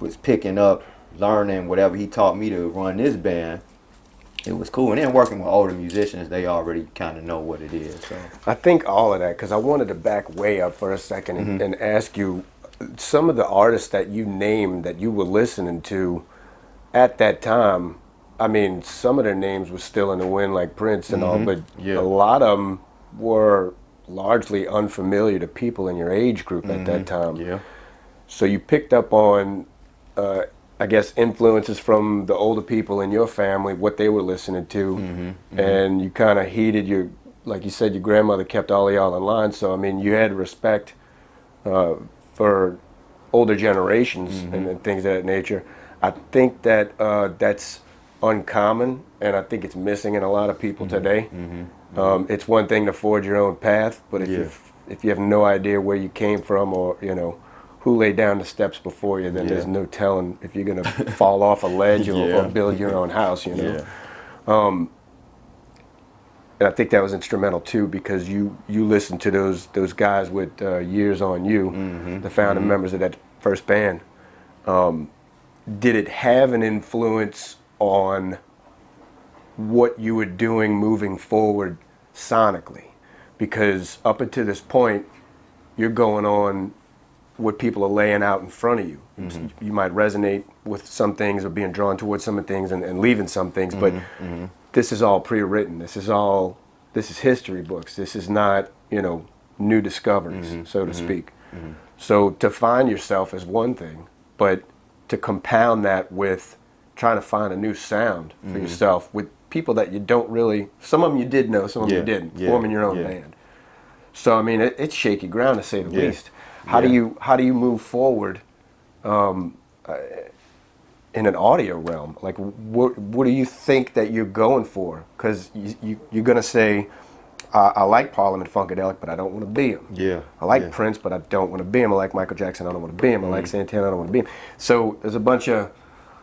was picking up, learning whatever he taught me to run this band, it was cool. And then working with older musicians, they already kind of know what it is. So I think all of that, because I wanted to back way up for a second and ask you, some of the artists that you named that you were listening to at that time, I mean, some of their names were still in the wind, like Prince and all, but a lot of them were largely unfamiliar to people in your age group at that time. Yeah. So you picked up on, I guess, influences from the older people in your family, what they were listening to, and you kind of heeded like you said, your grandmother kept all of y'all in line. So, I mean, you had respect for older generations and things of that nature. I think that that's uncommon, and I think it's missing in a lot of people today. It's one thing to forge your own path, but if you have no idea where you came from or who laid down the steps before you, then there's no telling if you're gonna fall off a ledge or build your own house. And I think that was instrumental too, because you listened to those guys with years on you, the founding members of that first band. Did it have an influence on what you were doing moving forward sonically? Because up until this point, you're going on what people are laying out in front of you. You might resonate with some things or being drawn towards some things and leaving some things, but this is all pre-written. This is history books. This is not, new discoveries, so to speak. So to find yourself is one thing, but to compound that with trying to find a new sound for yourself with people that you don't really, some of them you did know, some of them you didn't, forming your own band. So, I mean, it's shaky ground to say the least. How do you move forward in an audio realm? Like, what do you think that you're going for? Because you're going to say, I like Parliament Funkadelic, but I don't want to be him. Yeah. I like Prince, but I don't want to be him. I like Michael Jackson, I don't want to be him. I like Santana, I don't want to be him. So there's a bunch of,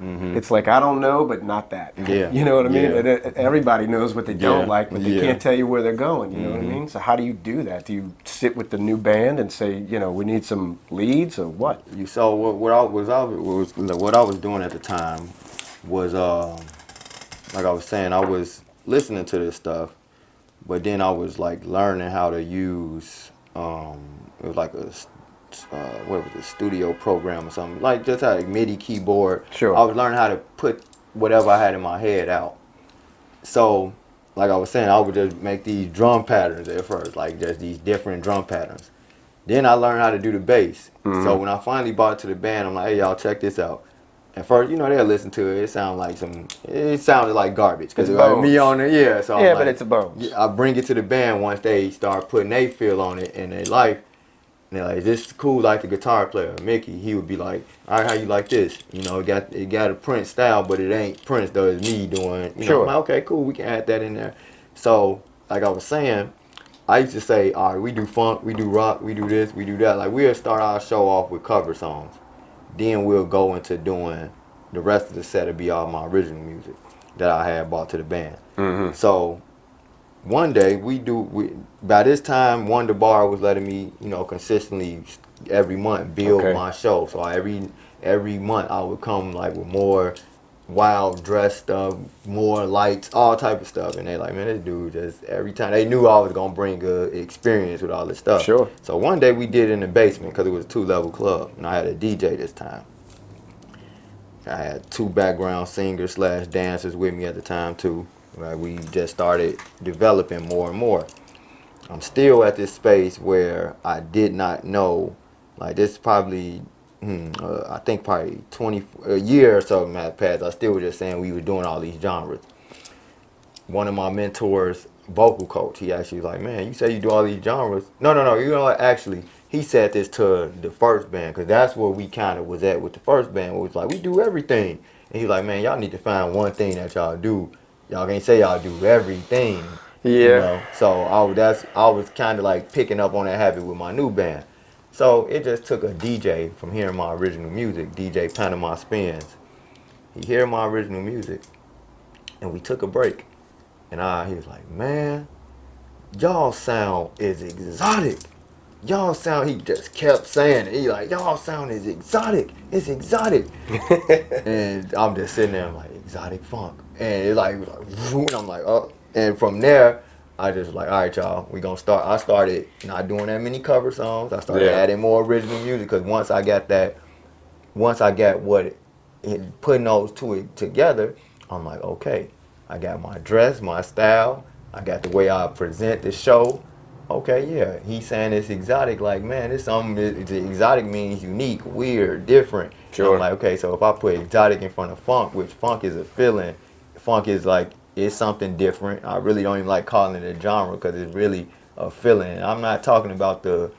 it's like, I don't know, but not that. Yeah. You know what I mean? Yeah. And everybody knows what they don't like, but they can't tell you where they're going. You know what I mean? So how do you do that? Do you sit with the new band and say, you know, we need some leads or what? You saw what I was doing at the time was like I was saying, I was listening to this stuff, but then I was like learning how to use it was like a what was it, studio program or something, like just like MIDI keyboard. Sure. I was learning how to put whatever I had in my head out. So like I was saying, I would just make these drum patterns at first, like just these different drum patterns. Then I learned how to do the bass. So when I finally brought it to the band, I'm like, hey, y'all, check this out. At first, you know, they'll listen to it. It sounded like garbage. Because me on it, yeah. So yeah, I'm but like, it's a bones. I bring it to the band once they start putting their feel on it in their life. And they're like, this is cool, like the guitar player, Mickey. He would be like, all right, how you like this? You know, it got a Prince style, but it ain't Prince, though. It's me doing, you know. I'm like, okay, cool, we can add that in there. So, like I was saying, I used to say, all right, we do funk, we do rock, we do this, we do that. Like, we'll start our show off with cover songs. Then we'll go into doing the rest of the set will be all my original music that I had brought to the band. So one day by this time, Wonder Bar was letting me, you know, consistently every month build my show. So every month I would come like with more wild dress stuff, more lights, all type of stuff. And they like, man, this dude just every time, they knew I was gonna bring a experience with all this stuff. Sure. So one day we did it in the basement because it was a 2-level club, and I had a DJ this time. I had 2 background singers / dancers with me at the time too. Like, we just started developing more and more. I'm still at this space where I did not know, like this probably, I think probably a year or so had passed. I still was just saying we were doing all these genres. One of my mentors, vocal coach, he actually was like, man, you say you do all these genres. No, you know what, actually, he said this to the first band, because that's where we kind of was at with the first band, where it was like, we do everything. And he's like, man, y'all need to find one thing that y'all do. Y'all can't say y'all do everything. Yeah. You know? So I was kind of like picking up on that habit with my new band. So it just took a DJ from hearing my original music, DJ Panama Spins. He heard my original music, and we took a break. And he was like, man, y'all sound is exotic. Y'all sound, he just kept saying it. He like, y'all sound is exotic. It's exotic. And I'm just sitting there, I'm like, exotic funk. And it's like, and I'm like, oh. And from there, I just like, all right, y'all, we gonna start. I started not doing that many cover songs. I started adding more original music, because once I got putting those two together, I'm like, okay, I got my dress, my style, I got the way I present the show. Okay, yeah, he's saying it's exotic. Like, man, exotic means unique, weird, different. Sure. I'm like, okay, so if I put exotic in front of funk, which funk is a feeling, funk is like, it's something different. I really don't even like calling it a genre, because it's really a feeling. I'm not talking about the,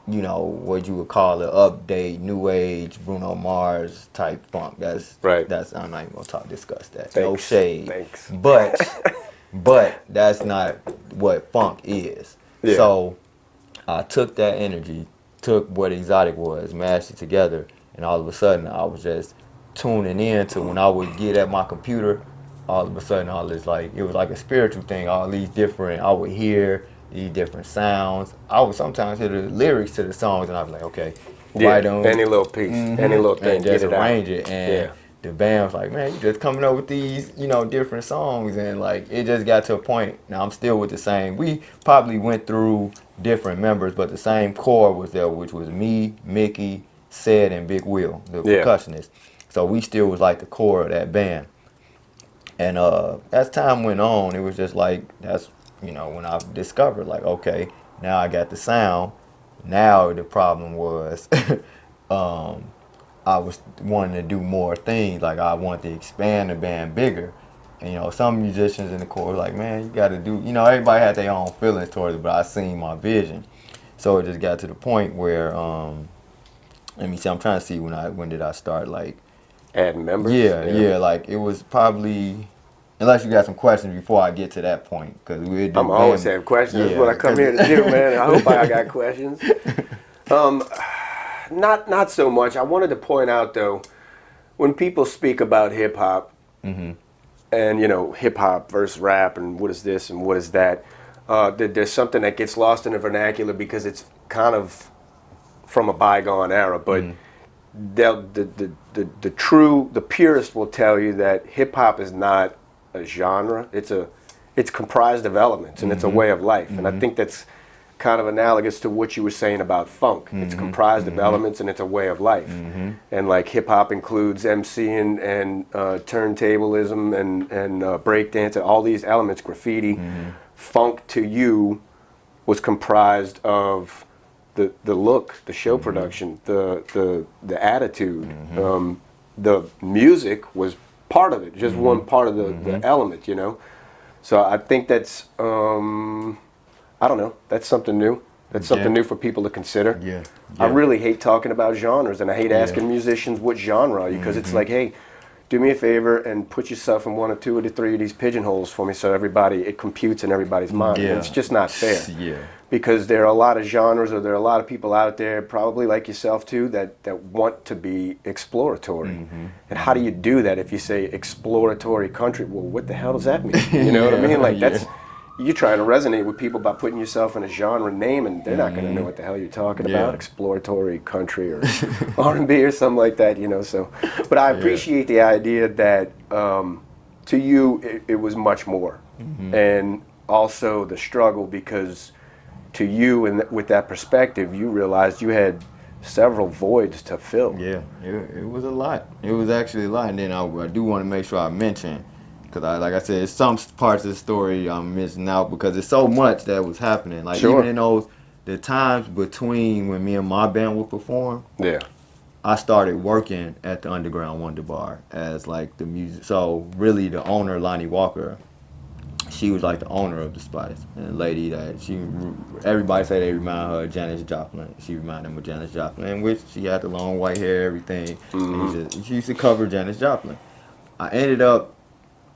you know, what you would call the update, new age, Bruno Mars type funk. That's I'm not even gonna discuss that. Thanks. No shade. Thanks. But that's not what funk is. Yeah. So I took that energy, took what exotic was, mashed it together, and all of a sudden I was just tuning in to, when I would get at my computer, all of a sudden all this, like, it was like a spiritual thing. All these different, I would hear these different sounds. I would sometimes hear the lyrics to the songs, and I'd be like, okay, right on. Any little piece, any little thing, and just arrange it. And the band was like, man, you just coming up with these, you know, different songs. And like, it just got to a point. Now I'm still with the same. We probably went through different members, but the same core was there, which was me, Mickey, Sed, and Big Will, the percussionist. So we still was like the core of that band. And as time went on, it was just like, that's, you know, when I discovered, like, okay, now I got the sound. Now the problem was, I was wanting to do more things. Like I wanted to expand the band bigger. And, you know, some musicians in the chorus like, man, you got to do, you know, everybody had their own feelings towards it, but I seen my vision. So it just got to the point where, let me see, I'm trying to see when did I start, like, Adding members? yeah, like it was probably, unless you got some questions before I get to that point, because we I'm always having questions. That's what I come here to do, man. I hope I got questions. Not so much. I wanted to point out, though, when people speak about hip-hop, and, you know, hip-hop versus rap, and what is this and what is that, there's something that gets lost in the vernacular because it's kind of from a bygone era, but the purist will tell you that hip-hop is not a genre. It's comprised of elements, and it's a way of life. And I think that's kind of analogous to what you were saying about funk. It's comprised of elements, and it's a way of life. And like hip-hop includes MCing and turntablism and breakdance and all these elements, graffiti. Funk to you was comprised of the look, the show production, the attitude. The music was part of it, just one part of the element, you know. So I think that's, I don't know, that's something new. That's something new for people to consider. Yeah. I really hate talking about genres, and I hate asking musicians what genre, because it's like, hey, do me a favor and put yourself in one or two or three of these pigeonholes for me so it computes in everybody's mind. And it's just not fair. Because there are a lot of genres, or there are a lot of people out there, probably like yourself too, that want to be exploratory. And how do you do that if you say exploratory country? Well, what the hell does that mean? You know what I mean? Like you're trying to resonate with people by putting yourself in a genre name, and they're not going to know what the hell you're talking about. Exploratory country or R&B or something like that, you know. So, but I appreciate the idea that to you it was much more, and also the struggle, because to you and with that perspective, you realized you had several voids to fill. Yeah, it was a lot. It was actually a lot, and then I do want to make sure I mention. Because, like I said, it's some parts of the story I'm missing out because there's so much that was happening. Like, even in the times between when me and my band would perform, I started working at the Underground Wonder Bar as, like, the music. So, really, the owner, Lonnie Walker, she was, like, the owner of the Spice. And a lady that everybody say they remind her of Janis Joplin. She reminded them of Janis Joplin, in which she had the long white hair, everything. And she used to cover Janis Joplin. I ended up,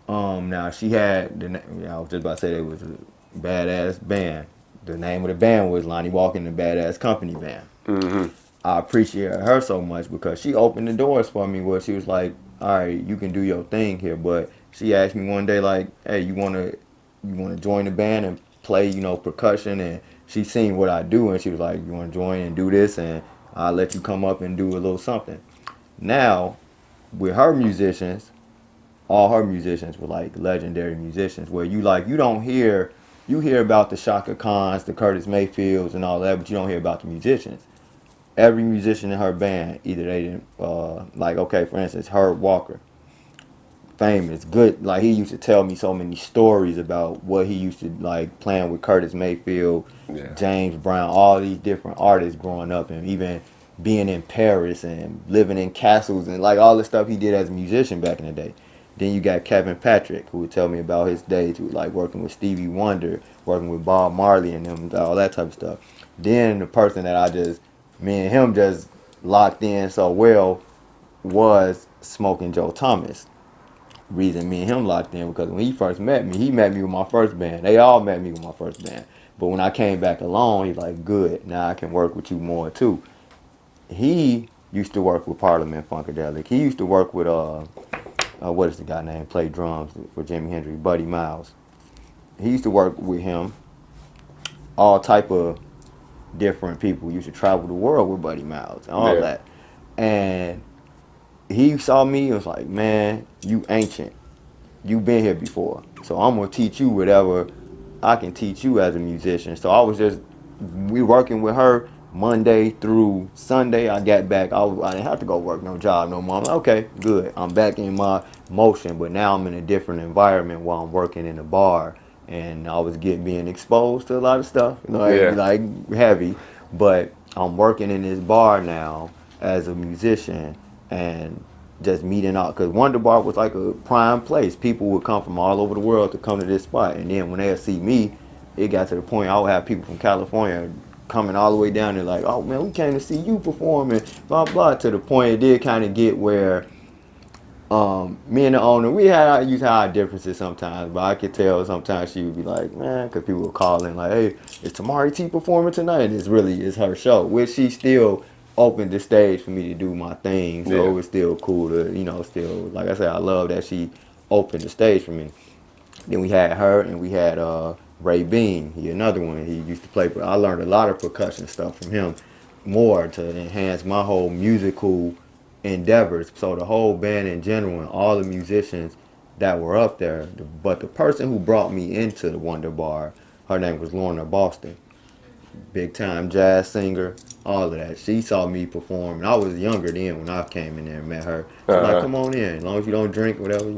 now she had, I was just about to say it was a badass band. The name of the band was Lonnie Walker and the Badass Company Band. I appreciate her so much because she opened the doors for me where she was like, all right, you can do your thing here. But she asked me one day like, hey, you wanna join the band and play, you know, percussion? And she seen what I do and she was like, you wanna join and do this, and I'll let you come up and do a little something. Now, with her musicians, all her musicians were like legendary musicians where you hear about the Shaka Khans, the Curtis Mayfields and all that, but you don't hear about the musicians. Every musician in her band, either they didn't, like, okay, for instance, Herb Walker, famous, good, like he used to tell me so many stories about what he used to like playing with Curtis Mayfield, James Brown, all these different artists growing up, and even being in Paris and living in castles and like all the stuff he did as a musician back in the day. Then you got Kevin Patrick, who would tell me about his days, who like working with Stevie Wonder, working with Bob Marley and them, all that type of stuff. Then the person that me and him just locked in so well was Smoking Joe Thomas. Reason me and him locked in because when he first met me, he met me with my first band. They all met me with my first band. But when I came back alone, he's like, good, now I can work with you more too. He used to work with Parliament Funkadelic. He used to work with what is the guy name? Played drums for Jimi Hendrix, Buddy Miles. He used to work with him. All type of different people used to travel the world with Buddy Miles and all that. And he saw me and was like, man, you ancient. You been here before. So I'm going to teach you whatever I can teach you as a musician. So I was we working with her Monday through Sunday. I got back. I didn't have to go work no job no more. I'm like, okay, good. I'm back in my motion, but now I'm in a different environment while I'm working in a bar. And I was being exposed to a lot of stuff, you know, like heavy. But I'm working in this bar now as a musician, and just meeting out, because Wonder Bar was like a prime place. People would come from all over the world to come to this spot, and then when they'd see me, it got to the point I would have people from California coming all the way down there like, oh man, we came to see you perform and blah blah, to the point it did kind of get where me and the owner, we used to have our differences sometimes, but I could tell sometimes she would be like, man, because people would call in like, hey, is Tamarie T performing tonight? And it's her show, which she still opened the stage for me to do my thing. So it was still cool to, still, like I said, I love that she opened the stage for me. Then we had her, and we had Ray Bean, he another one. He used to play, but I learned a lot of percussion stuff from him, more to enhance my whole musical endeavors. So the whole band in general and all the musicians that were up there. But the person who brought me into the Wonder Bar, her name was Lorna Boston. Big time jazz singer, all of that. She saw me perform, and I was younger then when I came in there and met her. She's like, come on in, as long as you don't drink, whatever,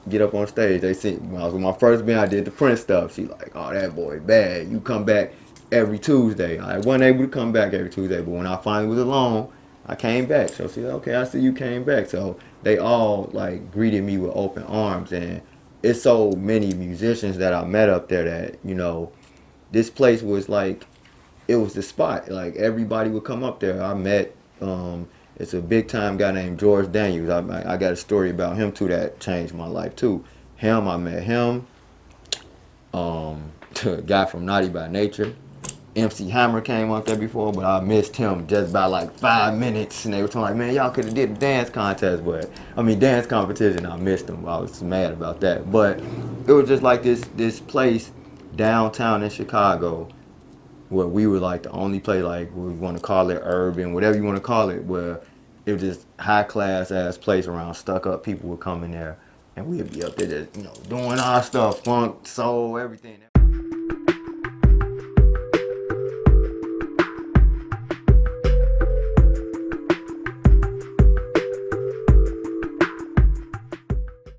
get up on stage. They see when I was with my first band, I did the Prince stuff. She like, oh, that boy bad. You come back every Tuesday. I wasn't able to come back every Tuesday, but when I finally was alone, I came back. So she said, okay, I see you came back. So they all like greeted me with open arms, and it's so many musicians that I met up there that this place was like, it was the spot. Like everybody would come up there. I met it's a big time guy named George Daniels. I got a story about him too that changed my life too. I met him. The guy from Naughty by Nature. MC Hammer came up there before, but I missed him just by like 5 minutes. And they were talking like, man, y'all could have did a dance contest, dance competition. I missed them. I was mad about that. But it was just like this place downtown in Chicago where we were like the only place, like we want to call it urban, whatever you want to call it, where it was just high class ass place around stuck up people would come in there and we'd be up there just, doing our stuff, funk, soul, everything.